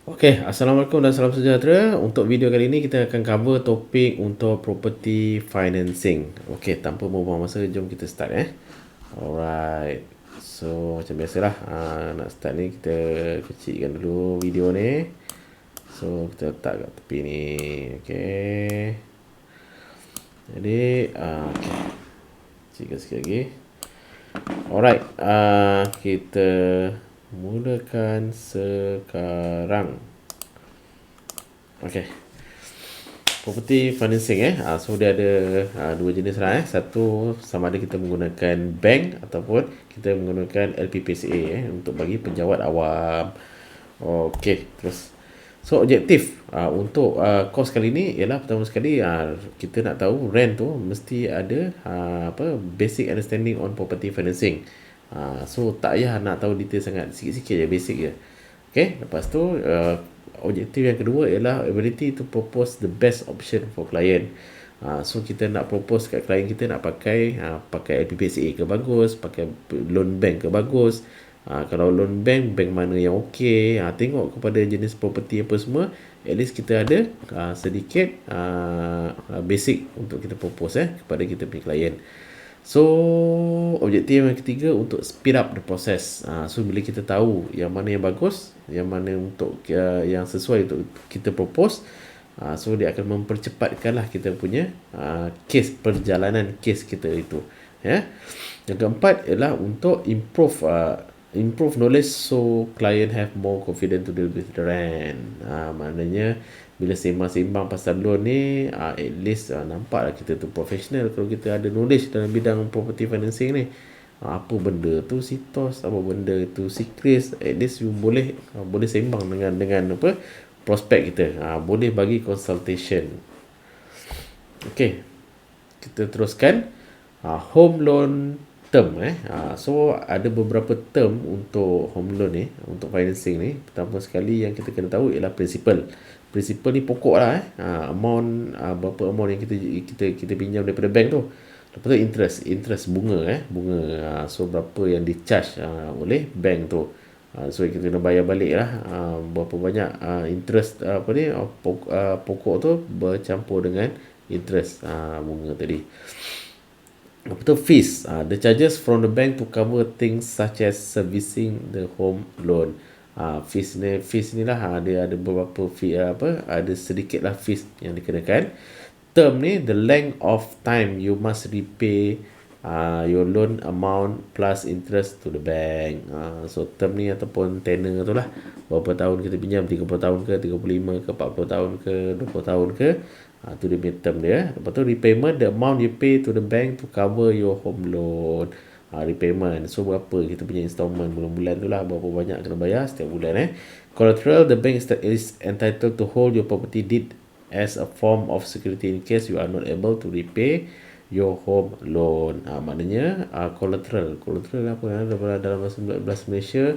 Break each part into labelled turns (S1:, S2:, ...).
S1: Okey, Assalamualaikum dan salam sejahtera. Untuk video kali ini kita akan cover topik untuk property financing. Okey, tanpa membuang masa, jom kita start Alright. So, macam biasalah, nak start ni kita kecilkan dulu video ni. So, kita letak kat tepi ni. Okey. Jadi, okey. Kecilkan sikit lagi. Alright, kita mulakan sekarang. Okay. Property financing so dia ada dua jenis lah Satu, sama ada kita menggunakan bank ataupun kita menggunakan LPPCA untuk bagi penjawat awam. Okey, terus. So objektif untuk kos kali ni ialah pertama sekali kita nak tahu rent tu mesti ada basic understanding on property financing. So tak payah nak tahu detail sangat, sikit-sikit je, basic je. Okay, lepas tu objektif yang kedua ialah ability to propose the best option for client. So kita nak propose kat klien kita nak pakai LPPCA ke bagus, pakai loan bank ke bagus. Kalau loan bank mana yang okey, tengok kepada jenis property apa semua, at least kita ada sedikit basic untuk kita propose kepada kita punya klien. So objektif yang ketiga untuk speed up the process. So bila kita tahu yang mana yang bagus, yang mana untuk yang sesuai untuk kita propose, so dia akan mempercepatkanlah kita punya perjalanan kes kita itu. Yang keempat ialah untuk improve knowledge so client have more confidence to deal with the rent. Maknanya bila sembang-sembang pasal loan ni, at least nampaklah kita tu professional kalau kita ada knowledge dalam bidang property financing ni. Apa benda tu sitos, apa benda tu secret, at least you boleh sembang dengan prospek kita. Boleh bagi consultation. Okey, kita teruskan. Home loan term so ada beberapa term untuk home loan ni, untuk financing ni. Pertama sekali yang kita kena tahu ialah principal ni pokok lah amount, berapa amount yang kita pinjam daripada bank tu. Lepas tu interest bunga so berapa yang di charge oleh bank tu. So kita kena bayar balik lah berapa banyak interest pokok tu bercampur dengan interest bunga tadi. Lepas tu fees, the charges from the bank to cover things such as servicing the home loan. Fees ni lah dia ada beberapa fee, ada sedikit lah fees yang dikenakan. Term ni, the length of time you must repay your loan amount plus interest to the bank. So term ni ataupun tenor tu lah, berapa tahun kita pinjam, 30 tahun ke, 35 ke, 40 tahun ke, 20 tahun ke. Tu dia punya term dia. Lepas tu repayment, the amount you pay to the bank to cover your home loan. Repayment, so berapa kita punya installment bulan-bulan tu lah, berapa banyak kena bayar setiap bulan. Collateral, the bank is entitled to hold your property deed as a form of security in case you are not able to repay your home loan. Maknanya collateral apa dalam bahasa Malaysia,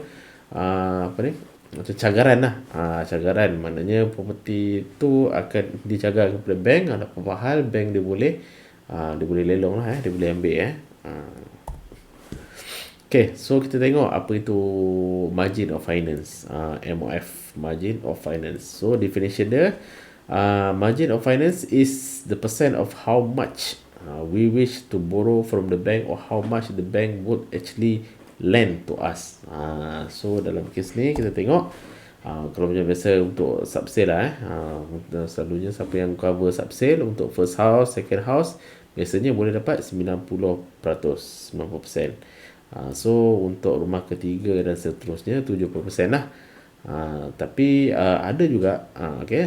S1: apa ni, macam cagaran lah. Cagaran maknanya property tu akan dicagar kepada bank. Ada apa hal, bank dia boleh lelong lah, dia boleh ambil Okay, so kita tengok apa itu margin of finance, MOF, margin of finance. So definition dia, margin of finance is the percent of how much we wish to borrow from the bank or how much the bank would actually lend to us. So dalam kes ni kita tengok, kalau macam biasa untuk subsale lah selalunya siapa yang cover subsale untuk first house, second house, biasanya boleh dapat 90%. So untuk rumah ketiga dan seterusnya 70% lah. Tapi ada juga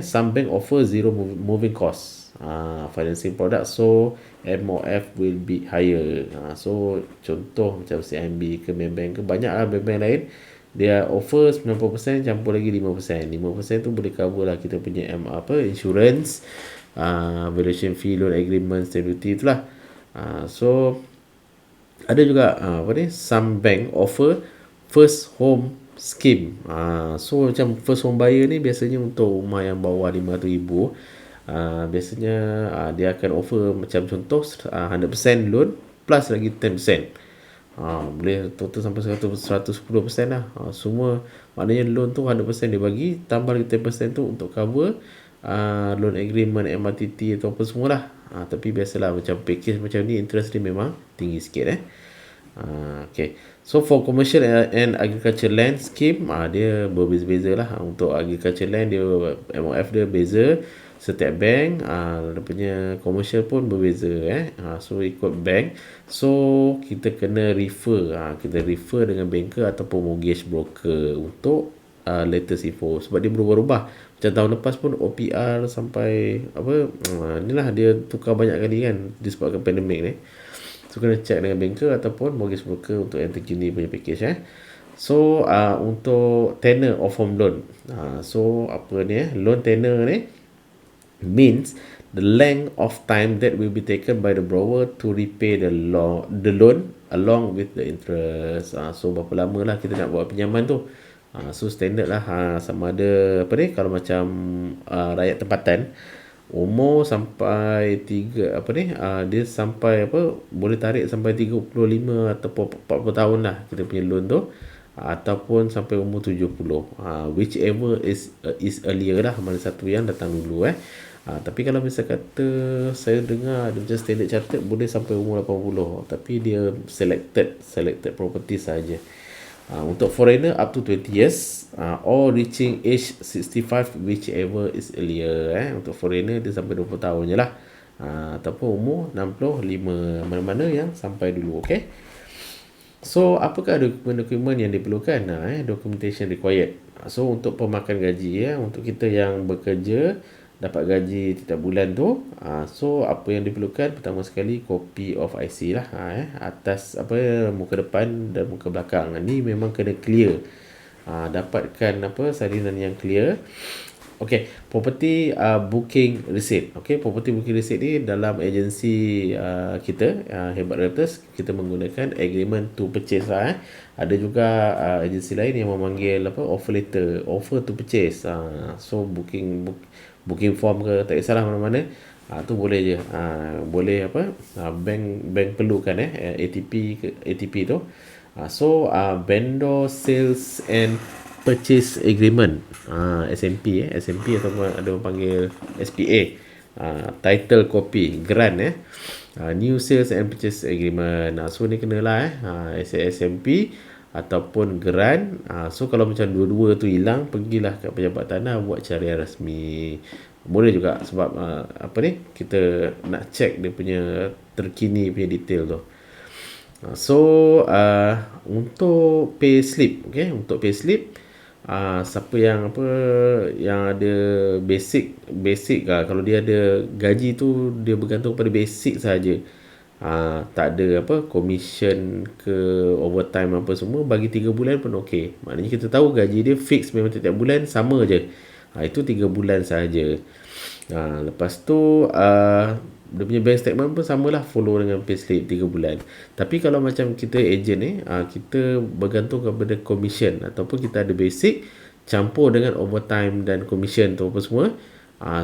S1: some bank offer zero moving cost financing product, so MOF will be higher. So contoh macam CIMB ke Maybank ke, banyak lah bank-bank lain, dia offer 90% campur lagi 5%. 5% tu boleh cover lah kita punya insurance, valuation fee, loan agreement, stamp duty itulah. So ada juga some bank offer first home scheme. So macam first home buyer ni biasanya untuk rumah yang bawah 500,000, biasanya dia akan offer macam contoh 100% loan plus lagi 10%. Boleh total sampai 110% lah. Semua maknanya loan tu 100% dia bagi, tambah lagi 10% tu untuk cover loan agreement, MRTT atau apa semualah. Tapi biasalah macam package macam ni interest dia memang tinggi sikit okay. So for commercial and agriculture land scheme, dia berbeza-beza lah. Untuk agriculture land dia MOF dia beza. Setiap bank dia punya commercial pun berbeza so ikut bank. So kita kena kita refer dengan banker ataupun mortgage broker untuk latest info, sebab dia berubah-ubah. Macam tahun lepas pun OPR sampai inilah dia tukar banyak kali kan disebabkan pandemik ni. So kena check dengan banker ataupun mortgage broker untuk yang terkini punya package So untuk tenor of home loan, so apa ni loan tenor ni means the length of time that will be taken by the borrower to repay the loan along with the interest. So berapa lama lah kita nak buat pinjaman tu. So standard lah sama ada apa ni, kalau macam rakyat tempatan umur sampai 3 apa ni dia sampai boleh tarik sampai 35 ataupun 40 tahun lah kita punya loan tu, ataupun sampai umur 70, whichever is earlier lah, mana satu yang datang dulu tapi kalau misal kata saya dengar dia macam Standard Chartered boleh sampai umur 80, tapi dia selected property saja. Untuk foreigner up to 20 years or reaching age 65 whichever is earlier Untuk foreigner dia sampai 20 tahun je lah, ataupun umur 65, mana-mana yang sampai dulu. Okay. So apakah dokumen-dokumen yang diperlukan? Documentation required. So untuk pemakan gaji untuk kita yang bekerja dapat gaji setiap bulan tu, so apa yang diperlukan, pertama sekali copy of IC lah, atas muka depan dan muka belakang ni memang kena clear. Dapatkan salinan yang clear. Okay, property booking receipt. Okay, property booking receipt ni dalam agensi kita Hebat Realtors kita menggunakan agreement to purchase Ada juga agensi lain yang memanggil offer letter, offer to purchase. So booking form ke tak kisahlah mana-mana, tu boleh je. Boleh bank perlukan ATP tu. So vendor sales and purchase agreement, SMP ataupun ada orang panggil SPA, title copy, grant new sales and purchase agreement. So ni kenalah SMP ataupun grant. So kalau macam dua-dua tu hilang, pergilah kat pejabat tanah buat carian rasmi. Boleh juga, sebab kita nak check dia punya terkini punya detail tu. So untuk pay slip, untuk pay slip, siapa yang ada basic kalau dia ada gaji tu dia bergantung pada basic saja. Tak ada commission ke overtime apa semua, bagi 3 bulan pun okey. Maknanya kita tahu gaji dia fix memang setiap bulan sama je. Itu 3 bulan saja. Lepas tu dia punya bank statement pun samalah, follow dengan payslip 3 bulan. Tapi kalau macam kita agent kita bergantung kepada commission, ataupun kita ada basic campur dengan overtime dan commission tu apa semua.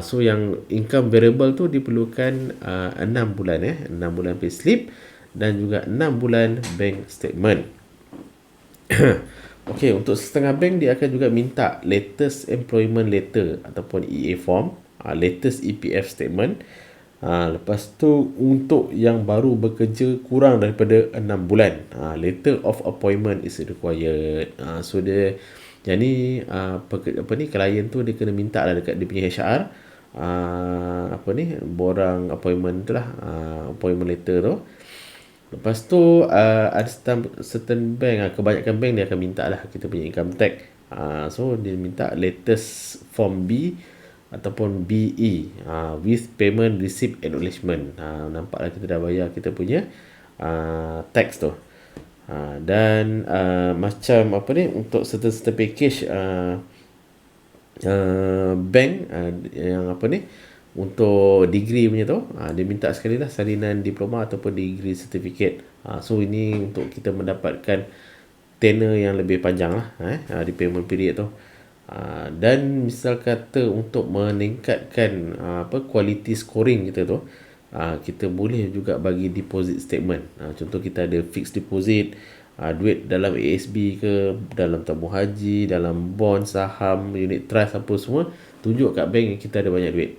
S1: So yang income variable tu diperlukan 6 bulan 6 bulan payslip dan juga 6 bulan bank statement. Okey, untuk setengah bank dia akan juga minta latest employment letter ataupun EA form, latest EPF statement. Lepas tu untuk yang baru bekerja kurang daripada 6 bulan, letter of appointment is required. So dia yang ni klien tu dia kena minta lah dekat dia punya HR borang appointment tu lah, appointment letter tu. Lepas tu ada certain bank, kebanyakan bank dia akan minta lah kita punya income tax. So dia minta latest form B ataupun BE with payment receipt acknowledgement. Nampaklah kita dah bayar kita punya tax tu. Dan macam untuk certain package bank yang untuk degree punya tu, dia minta sekali lah salinan diploma ataupun degree certificate. So ini untuk kita mendapatkan tenor yang lebih panjang lah di payment period tu. Dan misal kata untuk meningkatkan quality scoring kita tu, kita boleh juga bagi deposit statement. Contoh kita ada fixed deposit, duit dalam ASB ke, dalam tabung haji, dalam bond, saham, unit trust apa semua, tunjuk kat bank yang kita ada banyak duit.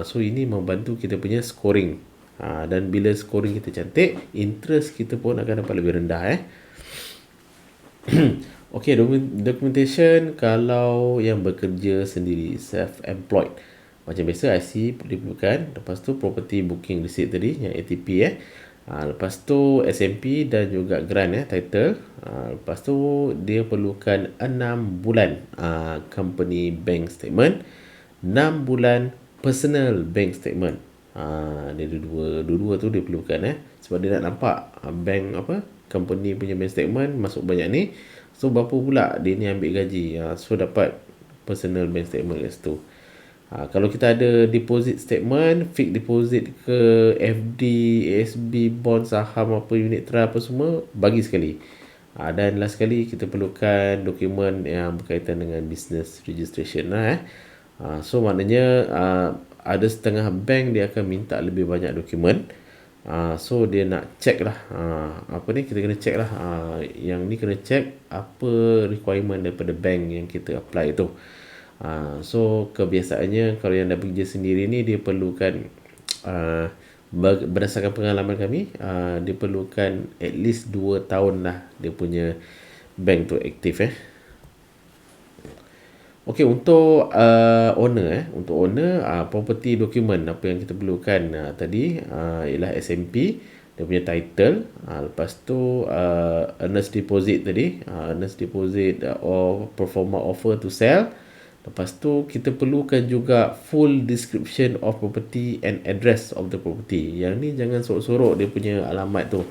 S1: So ini membantu kita punya scoring. Dan bila scoring kita cantik, interest kita pun akan dapat lebih rendah Okay, documentation kalau yang bekerja sendiri, self-employed. Macam biasa IC diperlukan. Lepas tu property booking receipt tadi, yang ATP Lepas tu SMP dan juga grant title. Lepas tu dia perlukan 6 bulan company bank statement, 6 bulan personal bank statement. Dia dua-dua tu dia perlukan sebab dia nak nampak bank company punya bank statement masuk banyak ni. So berapa pula dia ni ambil gaji, so dapat personal bank statement kat situ. Kalau kita ada deposit statement, fixed deposit ke, FD, ASB, bond, saham apa, unit trust apa semua, bagi sekali. Dan last sekali kita perlukan dokumen yang berkaitan dengan business registration So maknanya ada setengah bank dia akan minta lebih banyak dokumen. So dia nak check lah, kita kena check lah, yang ni kena check apa requirement daripada bank yang kita apply tu. So kebiasaannya kalau yang dah bekerja sendiri ni, dia perlukan berdasarkan pengalaman kami, dia perlukan at least 2 tahun lah dia punya bank tu aktif Okey, untuk owner untuk owner, property document apa yang kita perlukan tadi ialah SMP, dia punya title, lepas tu earnest deposit tadi, earnest deposit or performa offer to sell. Lepas tu kita perlukan juga full description of property and address of the property. Yang ni jangan sorok-sorok dia punya alamat tu.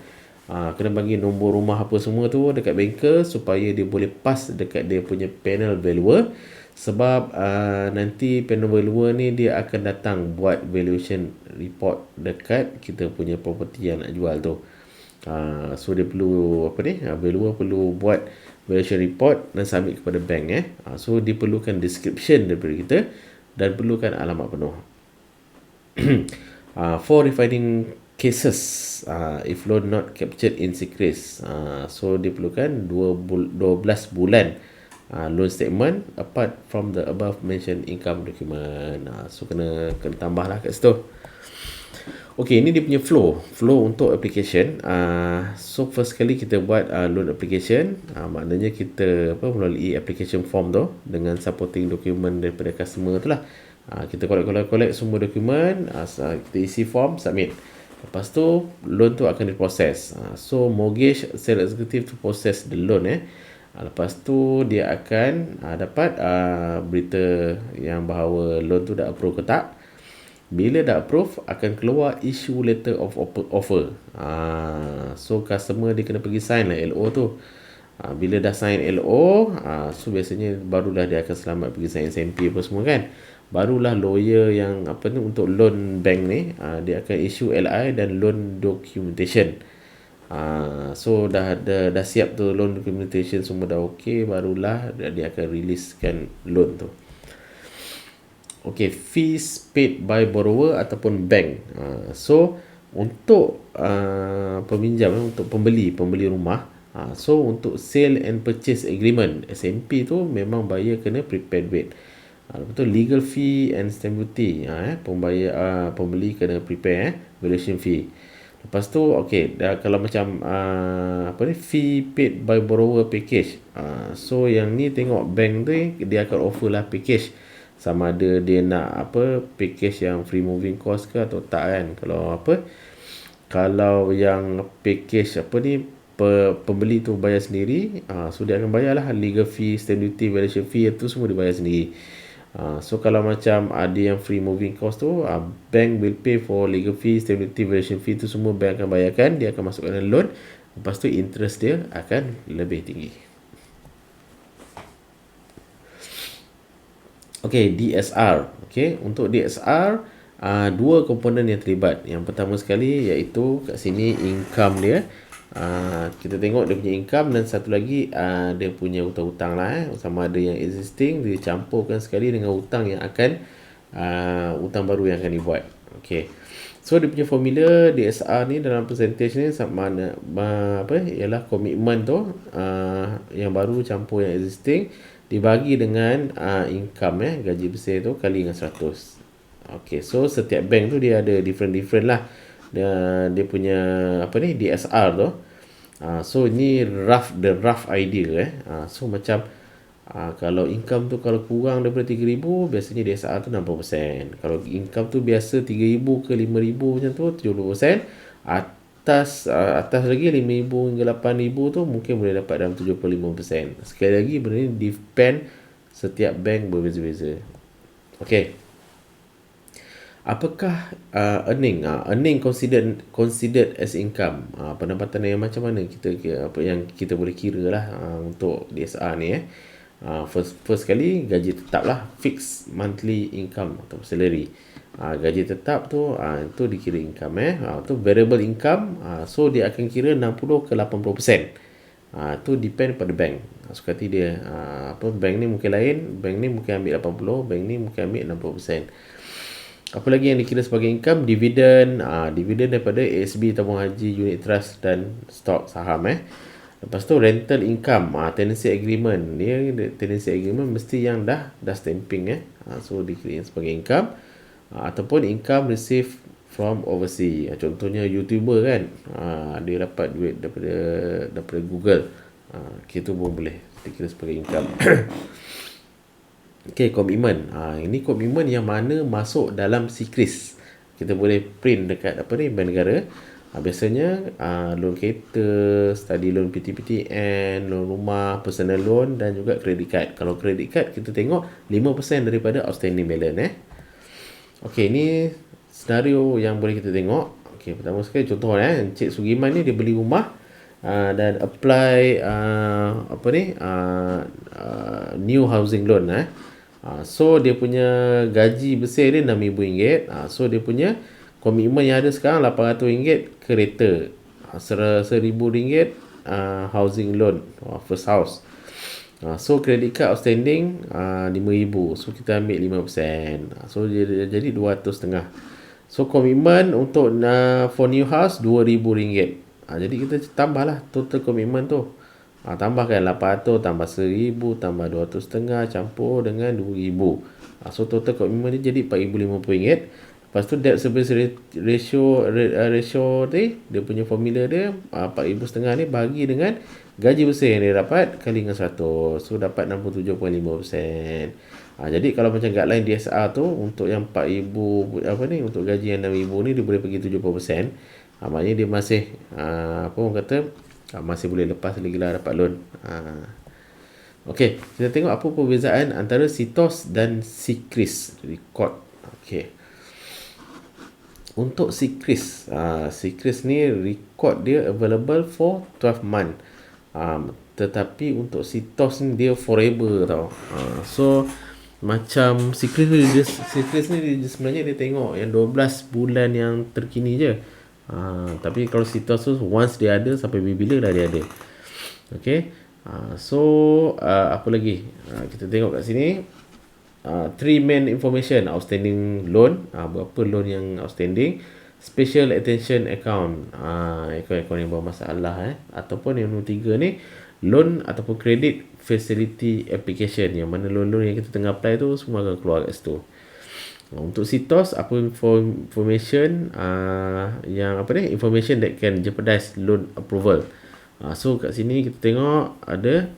S1: Kena bagi nombor rumah apa semua tu dekat banker supaya dia boleh pass dekat dia punya panel valuer. Sebab nanti panel valuer ni dia akan datang buat valuation report dekat kita punya property yang nak jual tu. So dia perlu valuer perlu buat valuation report dan submit kepada bank So dia perlukan description daripada kita dan perlukan alamat penuh. For refining cases, if loan not captured in secret, so dia perlukan 12 bulan loan statement apart from the above mentioned income document. So kena tambah lah kat situ. Okay, ini dia punya flow untuk application. So first kali kita buat loan application, maknanya kita melalui application form tu dengan supporting document daripada customer tu lah. Kita collect semua dokumen, kita isi form, submit. Lepas tu loan tu akan diproses. So mortgage sales executive to process the loan Lepas tu dia akan dapat berita yang bahawa loan tu dah approve ke tak. Bila dah approve, akan keluar issue letter of offer. So customer dia kena pergi sign lah LO tu. Bila dah sign LO, so biasanya barulah dia akan selamat pergi sign SMP apa semua kan. Barulah lawyer yang untuk loan bank ni, dia akan issue LI dan loan documentation. So dah siap tu loan documentation, semua dah okey, barulah dia akan releasekan loan tu. Okay, fees paid by borrower ataupun bank. So untuk peminjam, untuk pembeli rumah, so untuk sale and purchase agreement SMP tu memang buyer kena prepare duit. Lepas tu legal fee and stamp duty, pembeli kena prepare valuation fee. Lepas tu kalau macam fee paid by borrower package, so yang ni tengok bank tu dia akan offer lah package, sama ada dia nak package yang free moving cost ke atau tak kan. Kalau yang package pembeli tu bayar sendiri, so dia akan bayar lah legal fee, stamp duty, valuation fee, itu semua dia bayar sendiri. So kalau macam ada yang free moving cost tu, bank will pay for legal fee, stamp duty, valuation fee, tu semua bank akan bayarkan. Dia akan masukkan dalam loan. Lepas tu interest dia akan lebih tinggi. Okay, DSR. Okay, untuk DSR, dua komponen yang terlibat. Yang pertama sekali iaitu kat sini income dia. Kita tengok dia punya income, dan satu lagi dia punya hutang-hutang lah sama ada yang existing dia campurkan sekali dengan hutang yang akan hutang baru yang akan dibuat. Okay, So dia punya formula DSR ni dalam percentage ni sama mana ialah komitmen tu yang baru campur yang existing dibagi dengan income gaji bersih tu kali dengan 100. Okay, so setiap bank tu dia ada different lah dia punya DSR tu. So ni the rough idea. So macam kalau income tu kalau kurang daripada 3,000, biasanya DSR tu 60%. Kalau income tu biasa 3,000 ke 5,000 macam tu 70%. Atas lagi 5,000 hingga 8,000 tu mungkin boleh dapat dalam 75%. Sekali lagi benda ni depend, setiap bank berbeza-beza. Okay. Apakah earning considered as income? Pendapatan yang macam mana apa yang kita boleh kira lah untuk DSR ni. First kali gaji tetap lah, fixed monthly income atau salary. Gaji tetap tu itu dikira income. Tu variable income, so dia akan kira 60 ke 80%. Tu depend pada bank. Suka hati dia. Bank ni mungkin lain, bank ni mungkin ambil 80, bank ni mungkin ambil 60%. Apa lagi yang dikira sebagai income? Dividen daripada ASB, tabung haji, unit trust dan stok saham. Lepas tu rental income, tenancy agreement. Tenancy agreement mesti yang dah stamping. So dikira sebagai income. Ataupun income received from overseas. Contohnya YouTuber kan, dia dapat duit daripada Google. Itu pun boleh dikira sebagai income. Okay, komitmen. Ini komitmen yang mana masuk dalam SIKRIS. Kita boleh print dekat bank negara. Biasanya loan kereta, study loan PTPTN, loan rumah, personal loan dan juga credit card. Kalau credit card kita tengok 5% daripada outstanding balance. Okay, ini senario yang boleh kita tengok. Okay, pertama sekali contoh Encik Sugiman ni dia beli rumah dan apply new housing loan. So dia punya gaji bersih dia RM6,000. So dia punya komitmen yang ada sekarang RM800 kereta, RM1,000 housing loan, first house. So credit card outstanding RM5,000. So kita ambil 5%. So dia jadi RM200.5. So komitmen untuk for new house RM2,000. Jadi kita tambahlah total komitmen tu. Tambahkan 800 tambah 1,000 tambah 200.5 campur dengan 2,000. So total komitmen dia jadi RM4,050. Lepas tu debt service ratio dia punya formula dia 4,500 ni bagi dengan gaji bersih yang dia dapat kali dengan 100. So dapat 67.5%. Jadi kalau macam guideline DSR tu untuk yang 4,000 untuk gaji yang 6,000 ni dia boleh pergi 70%. Maknanya dia masih masih boleh lepas lagi lah dapat loan. Okey, kita tengok apa perbezaan antara SITOS dan SIKRIS record. Okey. Untuk SIKRIS, SIKRIS ni record dia available for 12 month. Tetapi untuk SITOS ni dia forever tau. So macam SIKRIS ni dia sebenarnya dia tengok yang 12 bulan yang terkini je. Tapi kalau SITOS tu once dia ada sampai bila dah dia ada. Okay. So apa lagi kita tengok kat sini. Three main information: outstanding loan, berapa loan yang outstanding, special attention account, akaun yang bermasalah, ataupun yang nombor 3 ni loan ataupun credit facility application, yang mana loan-loan yang kita tengah apply tu semua akan keluar kat situ. Untuk SITOS, apa information information that can jeopardize loan approval. So kat sini kita tengok ada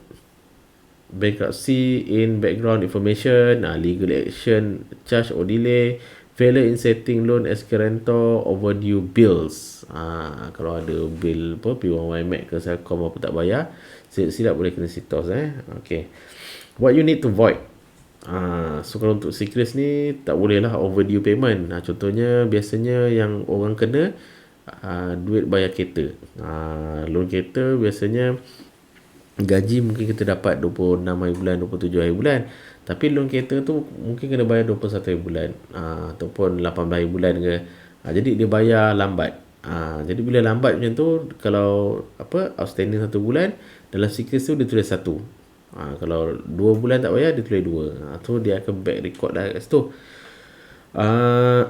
S1: bankruptcy in background information, legal action, charge or delay, failure in setting loan as guarantor, overdue bills. Kalau ada bill P1Y Mac ke Selcom apa tak bayar, silap boleh kena SITOS. Okay. What you need to void. So kalau untuk SIKRIS ni tak boleh lah overdue payment. Contohnya biasanya yang orang kena duit bayar kereta. Loan kereta biasanya gaji mungkin kita dapat 26 hari bulan, 27 hari bulan. Tapi loan kereta tu mungkin kena bayar 21 hari bulan, ataupun 18 hari bulan ke. Jadi dia bayar lambat. Jadi bila lambat macam tu, kalau outstanding 1 bulan, dalam SIKRIS tu dia tulis 1. Kalau 2 bulan tak bayar, dia tulis 2. Tu dia akan back record dah kat situ. Uh,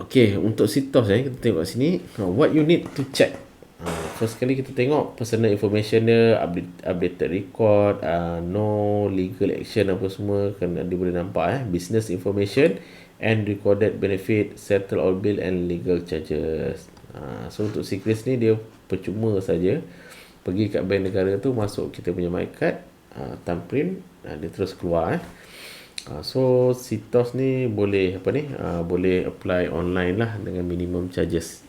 S1: okay, untuk sitos kita tengok sini. What you need to check. First kali kita tengok personal information dia, updated record, no legal action apa semua, kan dia boleh nampak business information and recorded benefit, settle all bill and legal charges. So untuk secrets ni dia percuma saja. Pergi kat bank negara tu, masuk kita punya MyCard, thumbprint, dia terus keluar. So sitos ni boleh boleh apply online lah dengan minimum charges.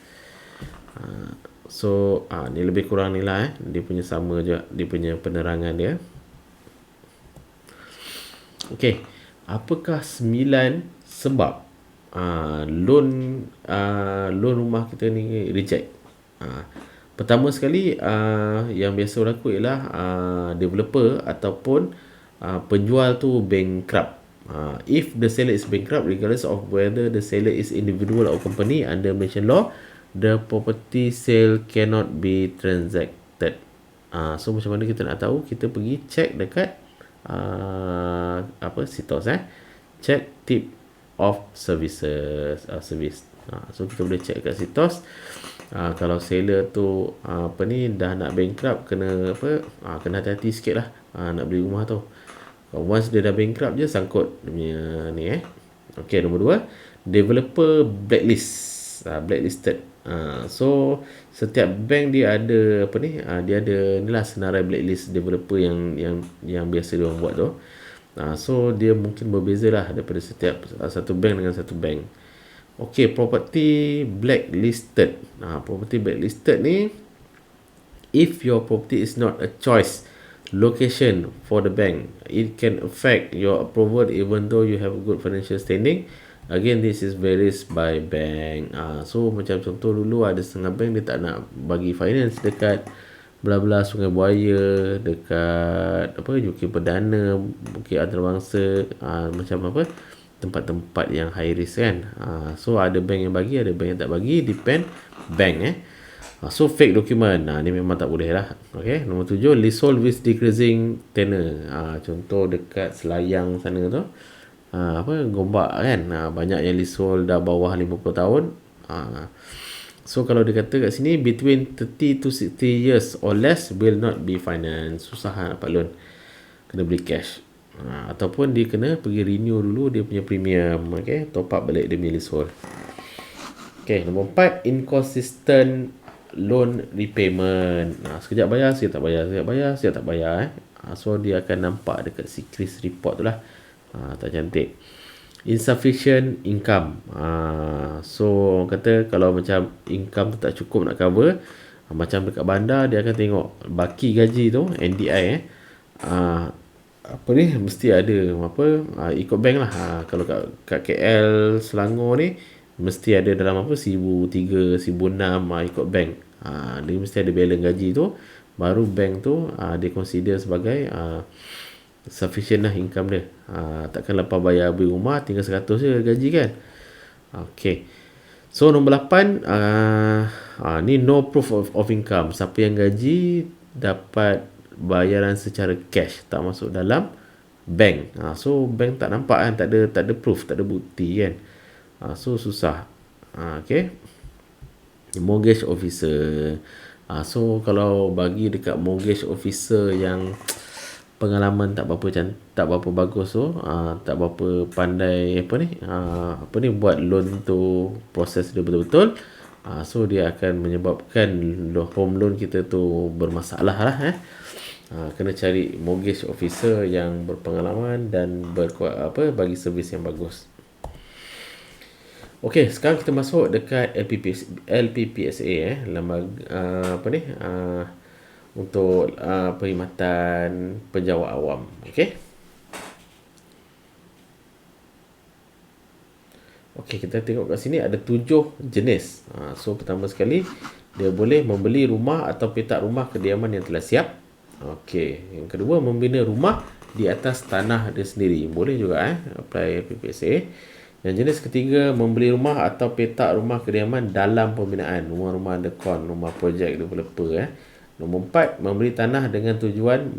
S1: So ni lebih kurang ni lah dia punya sama je, dia punya penerangan dia. Okey, apakah 9 sebab loan loan rumah kita ni reject? Pertama sekali, yang biasa berlaku ialah developer ataupun penjual tu bankrupt. If the seller is bankrupt, regardless of whether the seller is individual or company, under Malaysian law, the property sale cannot be transacted. So macam mana kita nak tahu? Kita pergi check dekat sitos check tip of services, service. So kita boleh check kat sitos. Kalau seller tu dah nak bankrupt, kena kena hati-hati sikit lah nak beli rumah tu. Once dia dah bankrupt je, sangkut dia punya ni Okay, nombor 2, developer blacklist, blacklisted. So setiap bank dia ada dia ada ni lah senarai blacklist developer yang biasa dia orang buat tu. So dia mungkin berbeza lah daripada setiap satu bank dengan satu bank. Okay, property blacklisted. Property blacklisted ni, if your property is not a choice location for the bank, it can affect your approval even though you have a good financial standing. Again, this is varies by bank. So macam contoh dulu ada setengah bank dia tak nak bagi finance dekat bla-bla Sungai Buaya, dekat UK Perdana, Bukit Antarabangsa, macam tempat-tempat yang high risk kan. So ada bank yang bagi, ada bank yang tak bagi, depend bank So fake document, ni memang tak boleh lah. Okay, nombor 7, leasehold with decreasing tenure. Contoh dekat Selayang sana tu, Gombak kan, banyak yang leasehold dah bawah 50 tahun. So kalau dia kata kat sini between 30 to 60 years or less will not be finance, susah dapat loan, kena beli cash. Ataupun dia kena pergi renew dulu dia punya premium, okay, top up balik dia punya leasehold. Okay, nombor 4, inconsistent loan repayment. Sekejap bayar, sekejap tak bayar, sekejap bayar, sekejap tak bayar. So dia akan nampak dekat secret report tu lah. Tak cantik. Insufficient income. So orang kata kalau macam income tu tak cukup nak cover, macam dekat bandar dia akan tengok baki gaji tu, NDI mesti ada ikut bank lah. Kalau kat KL Selangor ni mesti ada dalam 1,300, 1,600 ikut bank. Dia mesti ada balance gaji tu, baru bank tu dia consider sebagai sufficient lah income dia. Takkan lepas bayar beli rumah tinggal 100 je gaji kan. Okay, so nombor 8, ni no proof of income. Siapa yang gaji dapat bayaran secara cash, tak masuk dalam bank. So bank tak nampak kan, tak ada proof, tak ada bukti kan. So susah. Okay, mortgage officer. So kalau bagi dekat mortgage officer yang pengalaman tak berapa bagus tu, tak berapa pandai buat loan tu, proses dia betul-betul, so dia akan menyebabkan home loan kita tu bermasalah lah. Kena cari mortgage officer yang berpengalaman dan bagi servis yang bagus. Okey, sekarang kita masuk dekat LPPSA lembaga untuk perkhidmatan penjawat awam. Okey. Okey, kita tengok kat sini ada 7 jenis. So pertama sekali, dia boleh membeli rumah atau petak rumah kediaman yang telah siap. Okey, yang kedua, membina rumah di atas tanah dia sendiri. Boleh juga apply LPPSA. Yang jenis ketiga, membeli rumah atau petak rumah kediaman dalam pembinaan, rumah-rumah dekon, rumah projek developer. Nombor 4, membeli tanah dengan tujuan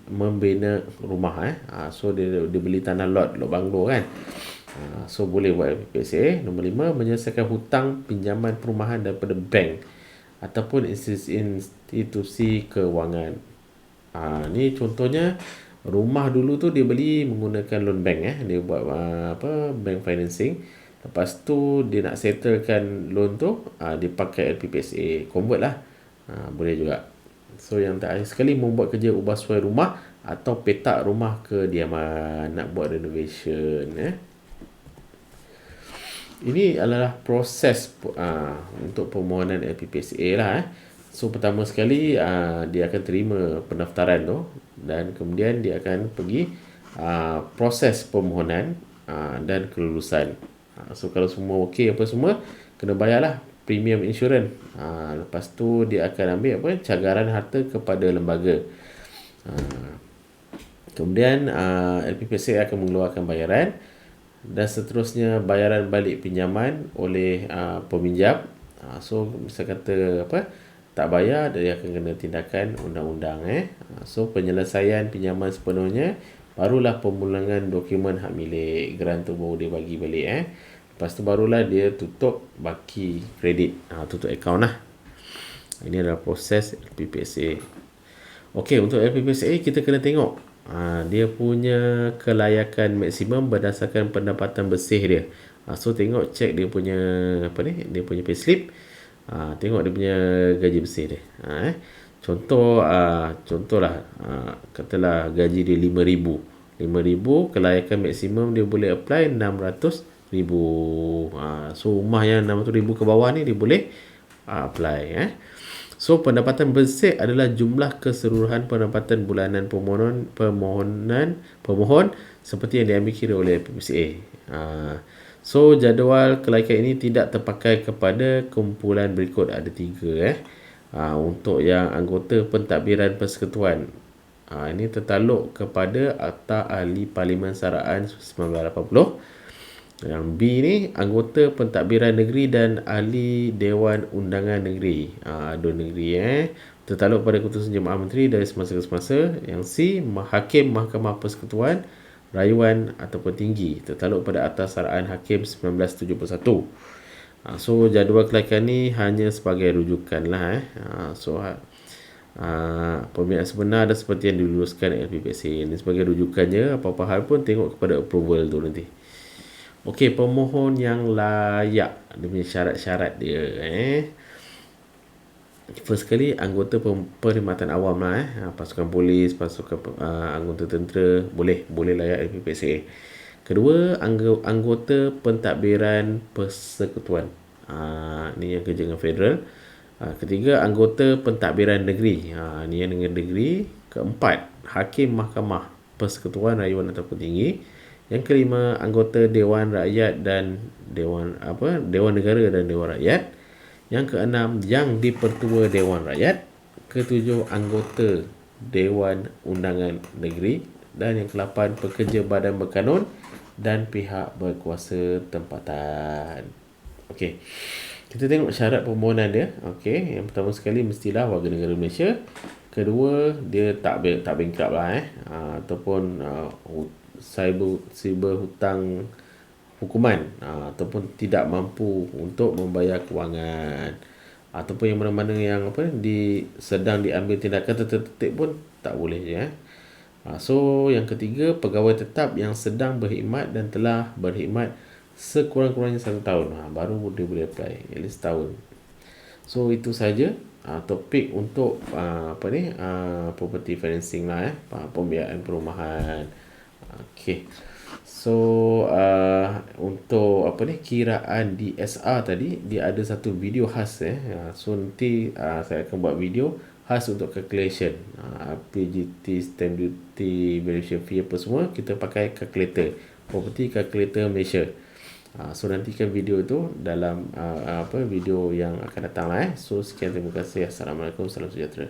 S1: membina rumah. So dia beli tanah lot banglo kan. So boleh buat LPPSA. Nombor 5, menyelesaikan hutang pinjaman perumahan daripada bank ataupun institusi kewangan. Ni contohnya rumah dulu tu dia beli menggunakan loan bank, dia buat bank financing. Lepas tu dia nak settlekan loan tu, dia pakai LPPSA, convert lah. Boleh juga. So yang terakhir sekali, membuat kerja ubah suai rumah atau petak rumah kediaman, nak buat renovation. Ini adalah proses untuk permohonan LPPSA lah. So pertama sekali dia akan terima pendaftaran tu, dan kemudian dia akan pergi proses permohonan dan kelulusan. So kalau semua okey apa semua, kena bayarlah premium insurans. Lepas tu dia akan ambil cagaran harta kepada lembaga. Kemudian LPPSA akan mengeluarkan bayaran, dan seterusnya bayaran balik pinjaman oleh peminjam. So misal kata tak bayar, dia akan kena tindakan undang-undang. So penyelesaian pinjaman sepenuhnya, barulah pemulangan dokumen hak milik, grant tu baru dia bagi balik. Lepas tu barulah dia tutup baki kredit, tutup akaun lah. Ini adalah proses LPPSA. Okey, untuk LPPSA kita kena tengok dia punya kelayakan maksimum berdasarkan pendapatan bersih dia. So tengok, cek dia punya dia punya payslip. Tengok dia punya gaji bersih dia. Contohlah, katalah gaji dia 5,000. 5,000, kelayakan maksimum dia boleh apply 600,000. So rumah yang 600,000 ke bawah ni dia boleh apply. So pendapatan bersih adalah jumlah keseluruhan pendapatan bulanan pemohon seperti yang diambil kira oleh LPPSA. So jadual kelayakan ini tidak terpakai kepada kumpulan berikut. Ada 3. Untuk yang anggota pentadbiran persekutuan, ini tertaluk kepada Akta Ahli Parlimen Saraan 1980. Yang B ni anggota pentadbiran negeri dan ahli Dewan Undangan Negeri, dua negeri, tertaluk pada keputusan Jemaah Menteri dari semasa ke semasa. Yang C, Hakim Mahkamah Persekutuan Rayuan ataupun Tinggi, tertaluk pada Akta Saraan Hakim 1971. So jadual kelayakan ni hanya sebagai rujukan lah. Pembinaan sebenar dan seperti yang diluluskan LPPSA ini sebagai rujukannya. Apa-apa hal pun tengok kepada approval tu nanti. Okey, pemohon yang layak, dia punya syarat-syarat dia. First sekali, anggota perkhidmatan awam lah. Pasukan polis, pasukan anggota tentera, boleh layak LPPSA. Kedua, anggota pentadbiran persekutuan. Ni yang kerja dengan federal. Ketiga, anggota pentadbiran negeri. Ni yang dengan negeri. Keempat, hakim mahkamah persekutuan rayuan ataupun tinggi. Yang kelima, anggota Dewan Rakyat dan Dewan Negara dan Dewan Rakyat. Yang keenam, yang dipertua Dewan Rakyat. Ketujuh, anggota Dewan Undangan Negeri. Dan yang ke-8, pekerja badan berkanun dan pihak berkuasa tempatan. Okey, kita tengok syarat permohonan dia. Okey, yang pertama sekali mestilah warga negara Malaysia. Kedua, dia tak bankrupt lah ataupun cyber hutang hukuman, ataupun tidak mampu untuk membayar kewangan, ataupun yang mana-mana yang sedang diambil tindakan tertetap pun tak boleh je. So yang ketiga, pegawai tetap yang sedang berkhidmat dan telah berkhidmat sekurang-kurangnya 1 tahun, baru dia boleh apply, at least tahun. So itu saja topik untuk property financing lah, pembiayaan perumahan. Okey. So untuk kiraan DSR tadi, dia ada satu video khas. So nanti saya akan buat video khas untuk calculation PGT, stamp duty, valuation fee apa semua, kita pakai calculator, property calculator Malaysia. So nantikan video itu dalam video yang akan datang lah. So sekian, terima kasih. Assalamualaikum, salam sejahtera.